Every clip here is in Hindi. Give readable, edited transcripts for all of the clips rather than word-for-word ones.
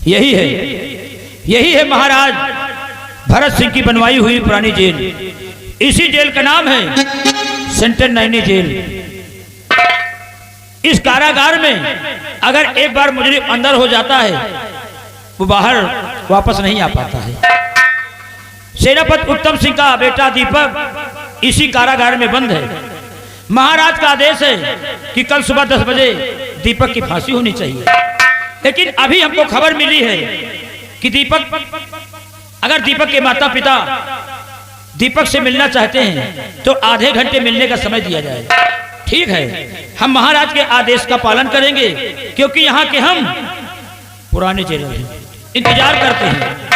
यही है महाराज भरत सिंह की बनवाई हुई पुरानी जेल। इसी जेल का नाम है सेंट्रल नैनी जेल। इस कारागार में अगर एक बार मुजरिम अंदर हो जाता है वो बाहर वापस नहीं आ पाता है। सेनापति उत्तम सिंह का बेटा दीपक इसी कारागार में बंद है। महाराज का आदेश है कि कल सुबह 10 बजे दीपक की फांसी होनी चाहिए। लेकिन अभी हमको खबर मिली है कि अगर दीपक के माता पिता दीपक से मिलना चाहते हैं तो आधे घंटे मिलने का समय दिया जाए। ठीक है, हम महाराज के आदेश का पालन करेंगे क्योंकि यहाँ के हम पुराने जेलर हैं, इंतजार करते हैं।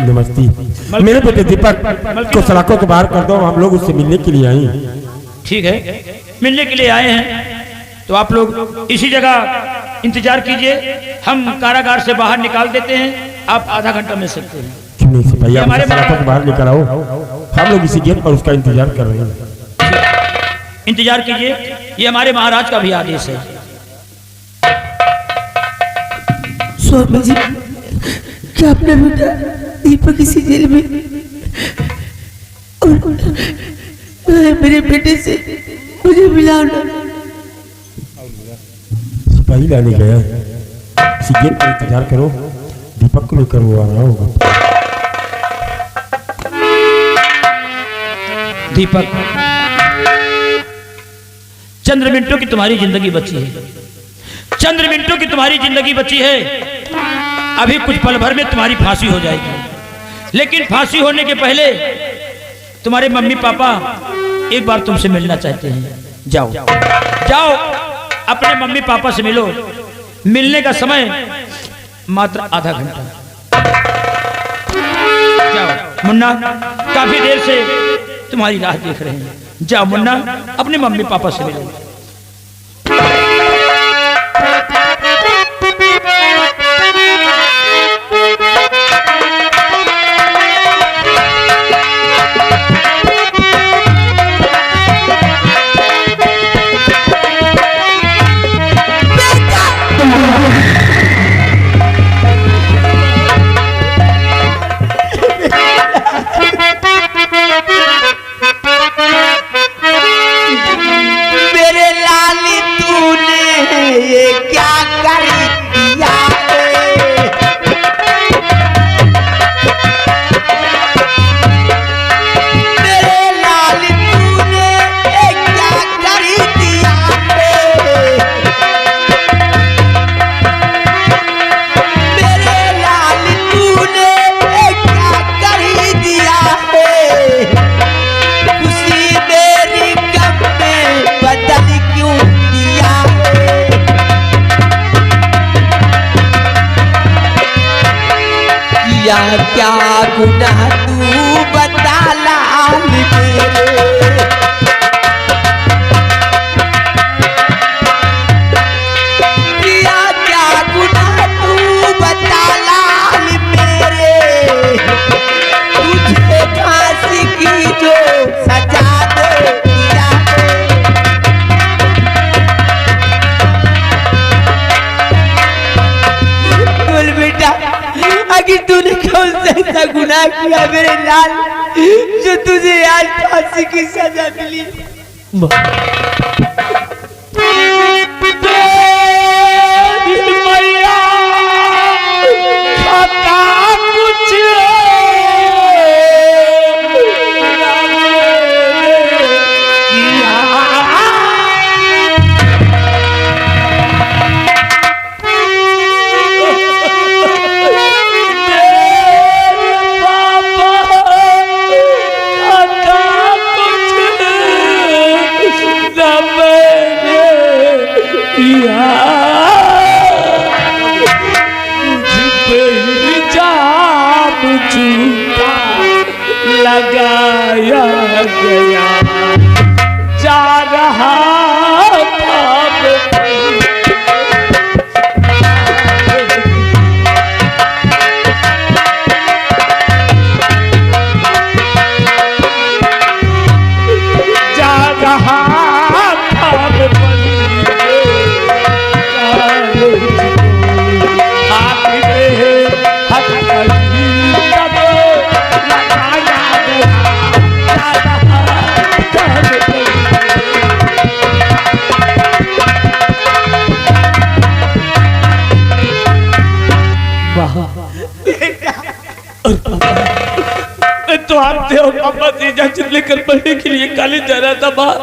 नमस्ते। मेरे बेटे दीपक को सलाखों के बाहर कर दो, हम लोग उससे मिलने के लिए आए हैं। ठीक है, मिलने के लिए आए हैं तो आप लोग इसी जगह इंतजार कीजिए। हम कारागार से बाहर निकाल देते हैं, आप आधा घंटा मिल सकते हैं। क्यों नहीं सिपाही, हमारे सलाखों के बाहर निकल आओ, हम लोग इसी गेट पर उसका इंतजार कर रहे हैं। इंतजार कीजिए, ये हमारे महाराज का भी आदेश है। स्वामी जी, क्या अपना बेटा दीपक इसी जेल में और मेरे बेटे से मुझे मिलाओ ना। सिपाही लाने गया, इसी गेट पर इंतजार करो, दीपक को लेकर वो आ रहा होगा। दीपक, चंद्र मिनटों की तुम्हारी जिंदगी बची है, चंद्र मिनटों की तुम्हारी जिंदगी बची है। अभी कुछ पल भर में तुम्हारी फांसी हो जाएगी, लेकिन फांसी होने के पहले तुम्हारे मम्मी पापा एक बार तुमसे मिलना चाहते हैं। जाओ जाओ, अपने मम्मी पापा से मिलो। मिलने का समय मात्र आधा घंटा। जाओ मुन्ना, काफी देर से तुम्हारी राह देख रहे हैं। जाओ मुन्ना, अपने मम्मी पापा से मिलो। क्या गुनाह तू बता लाल मेरे, क्या क्या गुनाह तू बता लाल मेरे, तुझे फांसी की जो सजा दे दिया। बोल बेटा, आखिर तूने कौन सा ऐसा गुनाह किया मेरे लाल जो तुझे आज फांसी की सजा मिली? लगाया गया जा रहा था तो आपसे और पापा से इजाजत लेकर पढ़ने के लिए कॉलेज जा रहा था माँ,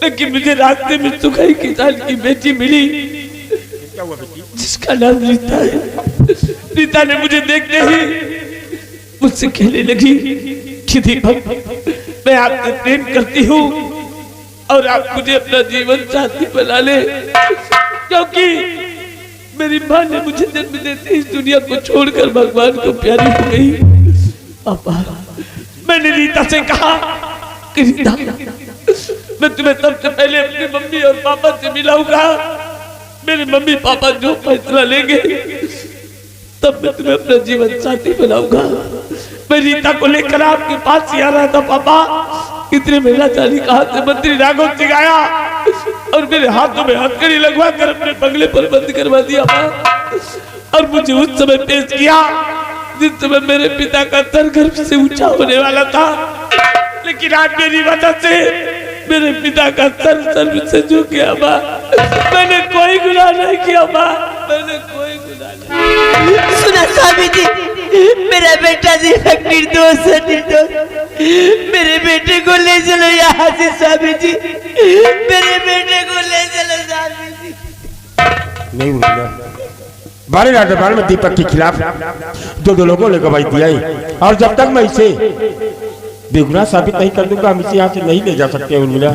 लेकिन मुझे रास्ते में सुखाई किसान की बेटी मिली जिसका नाम रीता है। रीता ने मुझे देखते ही मुझसे कहने लगी कि दीपक, मैं आपसे प्रेम करती हूँ और आप मुझे अपना जीवन साथी बना ले, क्योंकि मेरी माँ ने मुझे जन्म देते इस दुनिया को छोड़कर भगवान को प्यारी हो गई। पापा, मैंने रीता से कहा कि रीता, मैं तुम्हें सबसे पहले अपनी मम्मी और पापा से मिलाऊंगा। मेरे मम्मी पापा जो फैसला लेंगे तब मैं तुम्हें अपना जीवन साथी बनाऊंगा। मैं रीता को लेकर आपके पास ही आ रहा था पापा, इतने मेरा चाली कहा से मंत्री राघव सिंह आया और मेरे हाथों में हथकड़ी लगवा कर अपने बंगले पर बंद करवा दिया माँ, और मुझे उस समय पेश किया जिस समय मेरे पिता का सर गर्भ से ऊंचा होने वाला था। लेकिन आज मेरी वजह से मेरे पिता का सर सर्व से झुक गया माँ। मैंने कोई गुनाह नहीं किया माँ, मैंने कोई गुनाह नहीं। सुना स्वामी जी, मेरा बेटा दीपक निर्दोष है, निर्दोष। मेरे बेटे को ले चलो यहाँ से स्वामी जी, मेरे बेटे को ले चलो स्वामी जी। नहीं उर्मिला, बारे दरबार में दीपक के खिलाफ दो लोगों ने गवाही दिया है, और जब तक मैं इसे बेगुनाह साबित नहीं कर दूंगा हम इसे यहाँ से नहीं ले जा सकते। उर्मिला,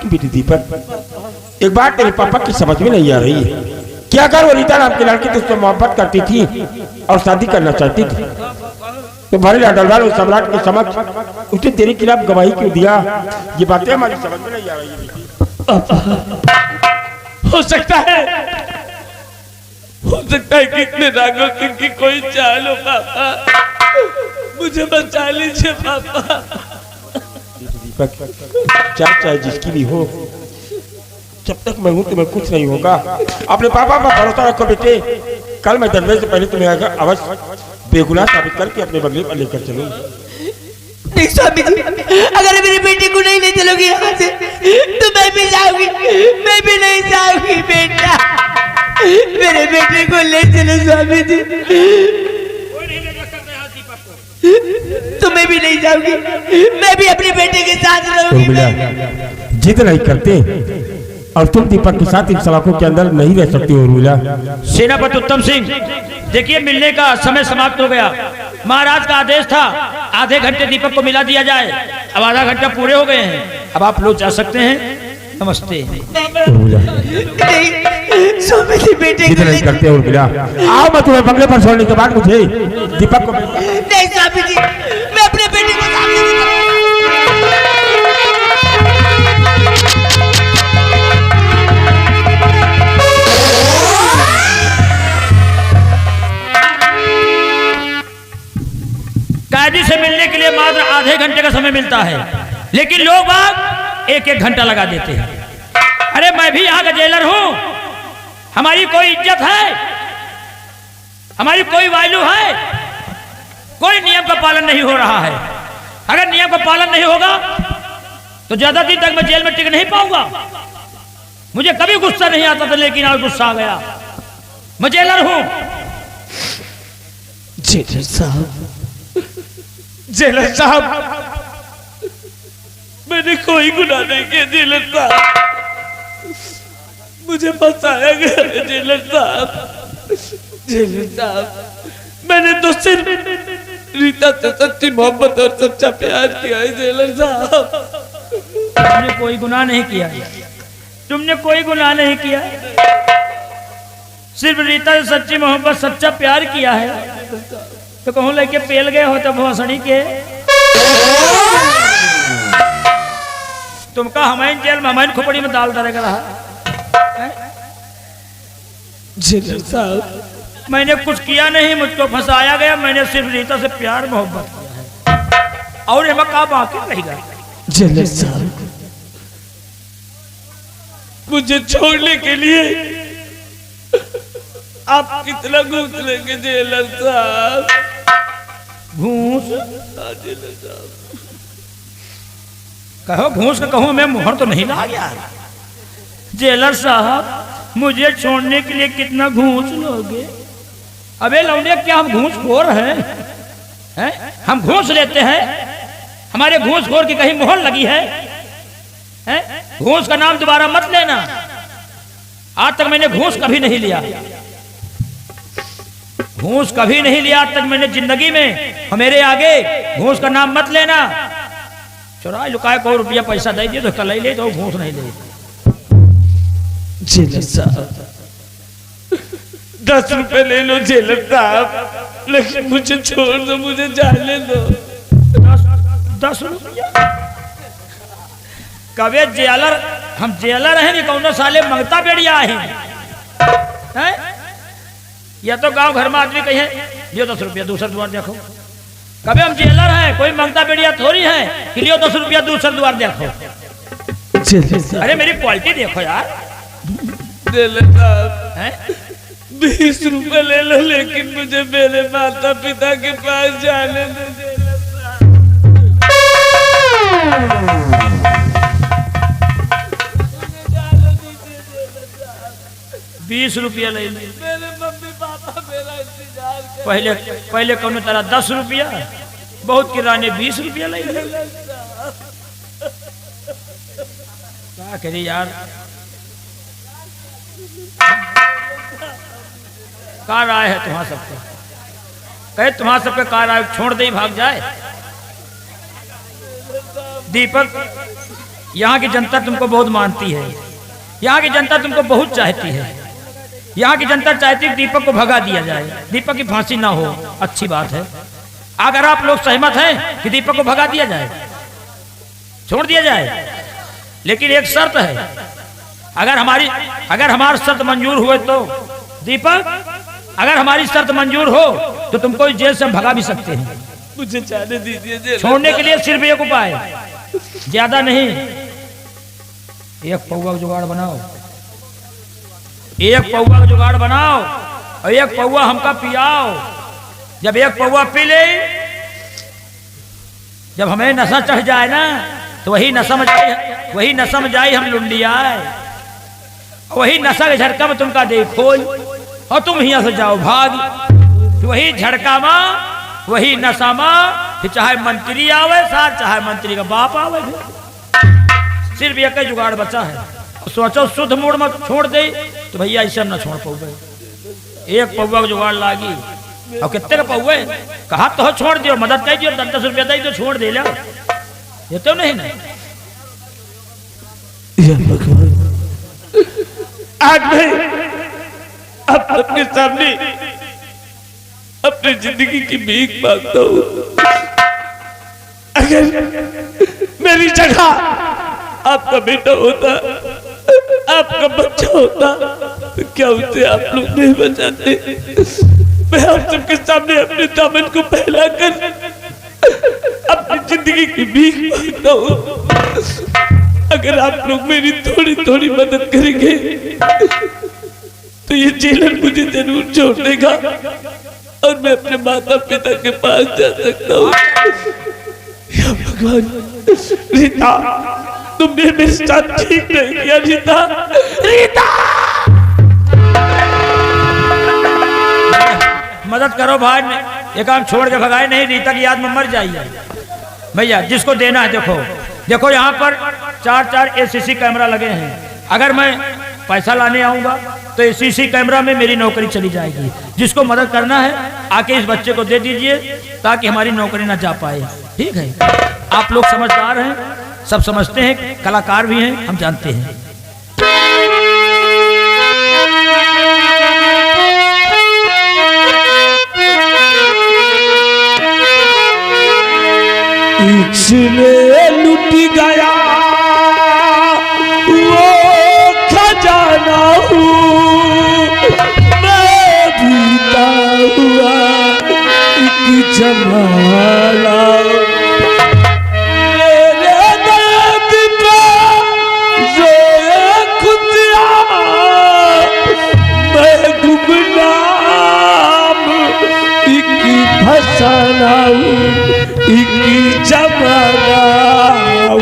बेटी दीपक, एक बात तेरे पापा की समझ में नहीं आ रही है, क्या अगर वो रीता नाम की लड़की तुझसे मोहब्बत करती थी और शादी करना चाहती थी तो भरे दरबार और सम्राट के समक्ष उसने तेरे खिलाफ गवाही क्यों दिया? ये बातें हमारी समझ में नहीं आ रही है। हो सकता है कि इसमें राघव सिंह की कोई चाल हो पापा, मुझे बचा लीजिए पापा। दीपक, चाहे जिसकी भी हो, जब तक मैं हूं तुम्हें कुछ नहीं होगा। अपने पापा पर भरोसा रखो बेटे, कल मैं दरबार से पहले तुम्हें अवश्य बेगुनाह साबित करके अपने बंगले पर लेकर चलूंगी। स्वामी जी, अगर मेरे बेटे को नहीं ले चलोगे यहाँ से तो मैं भी जाऊंगी, मैं भी नहीं जाऊंगी बेटा, मेरे बेटे को ले चलो स्वामी जी। तो मैं भी नहीं जाऊंगी, मैं भी अपने बेटे के साथ रहूंगी। जिद नहीं करते और तुम दीपक के साथ इन सलाखों के अंदर नहीं रह सकती हो उर्मिला। सेनापति उत्तम सिंह, देखिए मिलने का समय समाप्त हो गया। महाराज का आदेश था आधे घंटे दीपक को मिला दिया जाए, अब आधा घंटा पूरे हो गए हैं, अब आप लोग जा सकते हैं। नमस्ते। स्वामी जी, बेटे जिद नहीं करते उर्मिला, आओ मैं तुम्हें बंगले पर छोड़ने के बाद मुझे दीपक को नहीं स्वामी जी, मैं अपने बेटे को सामने नहीं करूंगा। कैदी से मिलने के लिए मात्र आधे घंटे का समय मिलता है, लेकिन लोग बाग एक एक घंटा लगा देते हैं। अरे मैं भी यहाँ का जेलर हूं, हमारी कोई इज्जत है, हमारी कोई वैल्यू है? कोई नियम का पालन नहीं हो रहा है। अगर नियम का पालन नहीं होगा तो ज्यादा दिन तक मैं जेल में टिक नहीं पाऊंगा। मुझे कभी गुस्सा नहीं आता था, लेकिन आज गुस्सा आ गया। मैं जेलर हूं। जेलर साहब, जेलर साहब, मैंने कोई गुनाह नहीं किया जेलर साहब, मुझे फंसाया गया है जेलर साहब। जेलर साहब, मैंने तो सिर्फ रीता से सच्ची मोहब्बत और सच्चा प्यार किया है जेलर साहब। तुमने कोई गुनाह नहीं किया, तुमने कोई गुनाह नहीं किया, सिर्फ रीता से सच्ची मोहब्बत सच्चा प्यार किया है। तो कहूँ लेके पेल गए हो तो भोसड़ी के तुमका हमारे जेल में हमारी खोपड़ी में दाल दरेगा रहा। जेलर साहब, मैंने कुछ किया नहीं, मुझको फंसाया गया। मैंने सिर्फ रीता से प्यार मोहब्बत किया है और ये का बाकी रहेगा। जेलर साहब, मुझे छोड़ने के लिए आप कितना घूस लेंगे जेलर साहब? घूस? जेलर साहब, कहो घूस का कहूँ मैं मुहर तो नहीं ला यार। जेलर साहब मुझे छोड़ने के लिए कितना घूस लोगे? अबे लौंडे क्या हम घूसखोर हैं? हम घूस लेते हैं? हमारे घूसखोर की कहीं मुहर लगी है? घूस का नाम दोबारा मत लेना। आज तक मैंने घूस कभी नहीं लिया, घूस कभी नहीं लिया आज तक मैंने जिंदगी में। मेरे आगे घूस का नाम मत लेना। चुराए लुकाए को रुपया पैसा दे दिए तो कल ले तो घूस नहीं ले। जेलर साहब 10 रुपए ले लो जेलर साहब, लेकिन मुझे छोड़ दो, मुझे जाने दो। 10 रुपया? कबे जेलर हम जेलर हैं कौन साले मंगता बेड़िया हैं? या तो गांव घर में आदमी कहे लियो 10 रुपया दूसरा द्वार देखो। कबे हम जेलर हैं, कोई मंगता बेड़िया थोड़ी है कि लियो 10 रुपया दूसरा द्वार देखो। अरे मेरी क्वालिटी देखो यार। जेलर साहब 20 रुपए ले लो, लेकिन मुझे मेरे माता पिता के पास जाने दो जेलर साहब। 20 रुपया ले लो। मेरे मम्मी पापा मेरा इंतजार कर। पहले कौन तरह 10 रुपया, बहुत किराने 20 रुपया ले लो। क्या करी यार? का राय है तुम्हारा सबको? कहे तुम्हारा सबके का राय छोड़ दे भाग जाए? दीपक, यहाँ की जनता तुमको बहुत मानती है, यहाँ की जनता तुमको बहुत चाहती है। यहाँ की जनता चाहती है कि दीपक को भगा दिया जाए, दीपक की फांसी ना हो। अच्छी बात है। अगर आप लोग सहमत हैं कि दीपक को भगा दिया जाए, छोड़ दिया जाए, लेकिन एक शर्त है। अगर हमारी शर्त मंजूर हुए तो दीपक, अगर हमारी शर्त मंजूर हो तो तुमको जेल से भगा भी सकते हैं। मुझे जाने दीजिए। छोड़ने के लिए सिर्फ एक उपाय, ज्यादा नहीं। एक पौवा का जुगाड़ बनाओ, एक पौवा का जुगाड़ बनाओ और एक पौवा हमका पियाओ। जब एक पौवा पी ले, जब हमें नशा चढ़ जाए ना, तो वही नशा में जाए हम लुंडिया, वही नशा के झटका में तुमका देखो और तुम यहाँ से जाओ भाग। वही झटका में, वही नशा में, फिर चाहे मंत्री आवे साथ, चाहे मंत्री का बाप आवे, सिर्फ एक जुगाड़ बचा है। सोचो शुद्ध मूड में छोड़ दे तो भैया ऐसा ना छोड़ पाओगे। एक पौवा का जुगाड़ लागी। और कितने का पौवे कहा तो छोड़ दियो, मदद कर दियो, 10 रुपया दे तो छोड़ दे लो। ये तो नहीं ना। आज मैं अब अपने सामने अपनी जिंदगी की भीख मांगता हूँ। अगर मेरी जगह आपका बेटा होता, आपका बच्चा होता, तो क्या उसे आप लोग नहीं बचाते? मैं आप सबके सामने अपने दामन को फैलाकर अपनी जिंदगी की भीख मांगता हूँ। अगर आप लोग मेरी थोड़ी थोड़ी मदद करेंगे तो ये जेलर मुझे जरूर छोड़ देगा और मैं अपने माता पिता के पास जा सकता हूँ। या भगवान, रीता तुमने मेरे साथ ठीक नहीं किया। रीता मदद करो भाई, ये काम छोड़ के भगाए नहीं, रीता की याद में मर जाइए। भैया जिसको देना है देखो यहाँ पर 4 ACC कैमरा लगे हैं। अगर मैं पैसा लाने आऊंगा तो ACC कैमरा में मेरी नौकरी चली जाएगी। जिसको मदद करना है आके इस बच्चे को दे दीजिए ताकि हमारी नौकरी ना जा पाए। ठीक है, आप लोग समझदार हैं, सब समझते हैं, कलाकार भी हैं, हम जानते हैं। लुट गया वो खजाना हूँ, मैं बीता हुआ एक जमाना। मेरे दर्द पे रोए खुदिया, मैं गुमनाम एक फसाना हूँ, एक जमाना हूँ।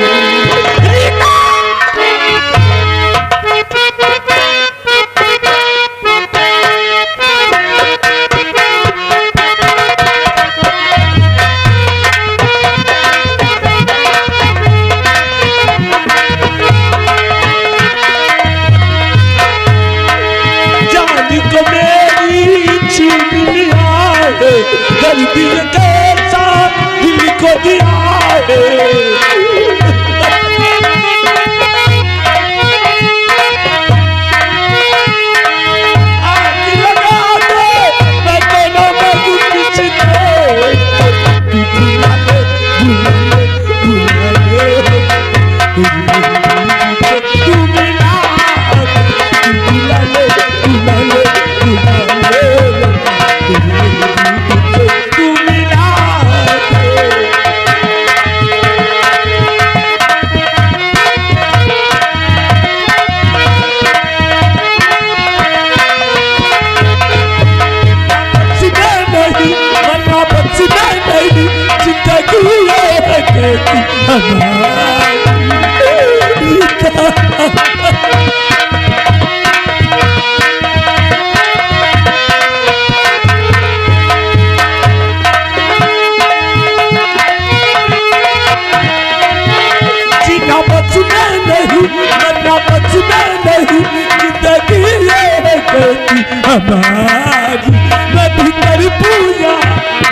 जीना बचना नहीं, मरना बचना नहीं, जिंदगी ये कहती हमारी। मैं भी कर पूजा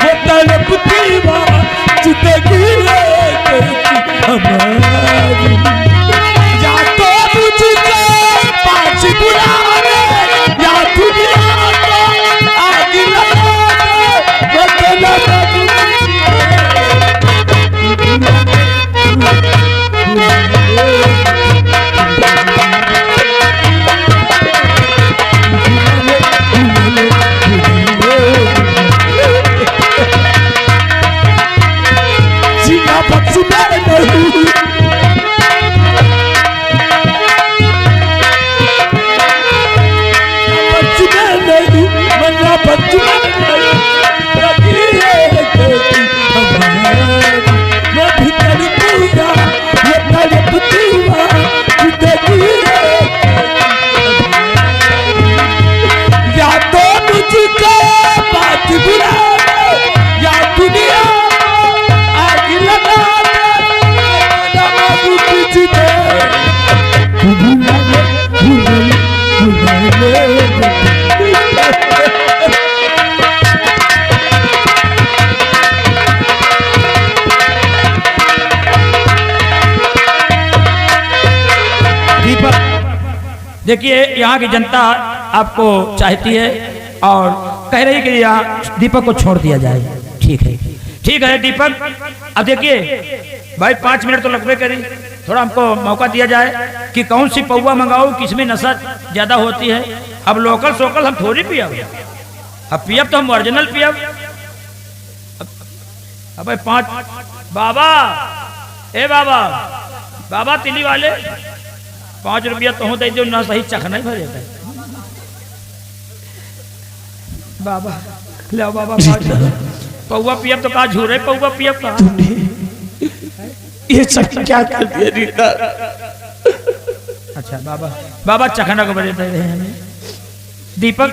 वो तड़पती माँ, जिंदगी ये कहती हमारी। या तो मुझको पाँच बुलाने, या दुनिया को आग लगाने, मतलब जीना बचना नहीं, बचना नहीं, मरना बचना नहीं, जिंदगी ये कहती हमारी। मैं भी तेरी पूजा ये तड़पती माँ, जिंदगी ये या तो मुझको बात बुलाने, या दुनिया आग लगाने, ना बाबू तुझे भुलाने, भुलाने। दीपक, देखिए यहाँ की जनता आपको चाहती है और कह रही है कि यहाँ दीपक को छोड़ दिया जाए। ठीक है दीपक। अब देखिए भाई 5 मिनट तो लगभग करी, थोड़ा हमको मौका दिया जाए कि कौन सी पौवा मंगाओ, किसमें नशा ज्यादा होती है। अब लोकल सोकल हम थोड़ी पियब, अब पियब तो हम ओरिजिनल पियब। अब भाई 5 बाबा, ए बाबा, बाबा तिली वाले 5 रुपया तो दे दो ना, सही चख नहीं भर जाता है। बाबा ले बाबा 5 पौवा पियब तो कहा झूरे पौवा पियब कहा। ये सब क्या कर दिया रीता? अच्छा बाबा चखना को बड़े दे रहे हैं हमें। दीपक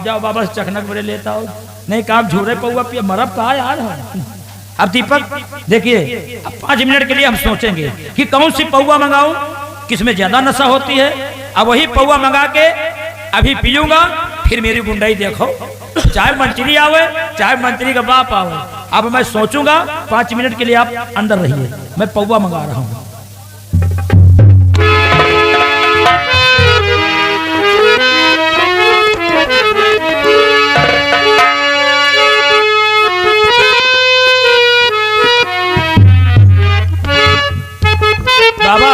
जाओ बाबा से चखना को बड़े लेता हो, नहीं कहा झूरे पौवा पियब, मरब कहा यार हम। अब दीपक देखिए, अब 5 मिनट के लिए हम सोचेंगे कि कौन सी पौवा मंगाऊं, किसमें ज्यादा नशा होती है। अब वही पौवा मंगा के अभी पीऊंगा, फिर मेरी गुंडाई देखो, चाहे मंत्री आवे चाहे मंत्री का बाप आवे। अब मैं सोचूंगा, 5 मिनट के लिए आप अंदर रहिए, मैं पौवा मंगा रहा हूँ। बाबा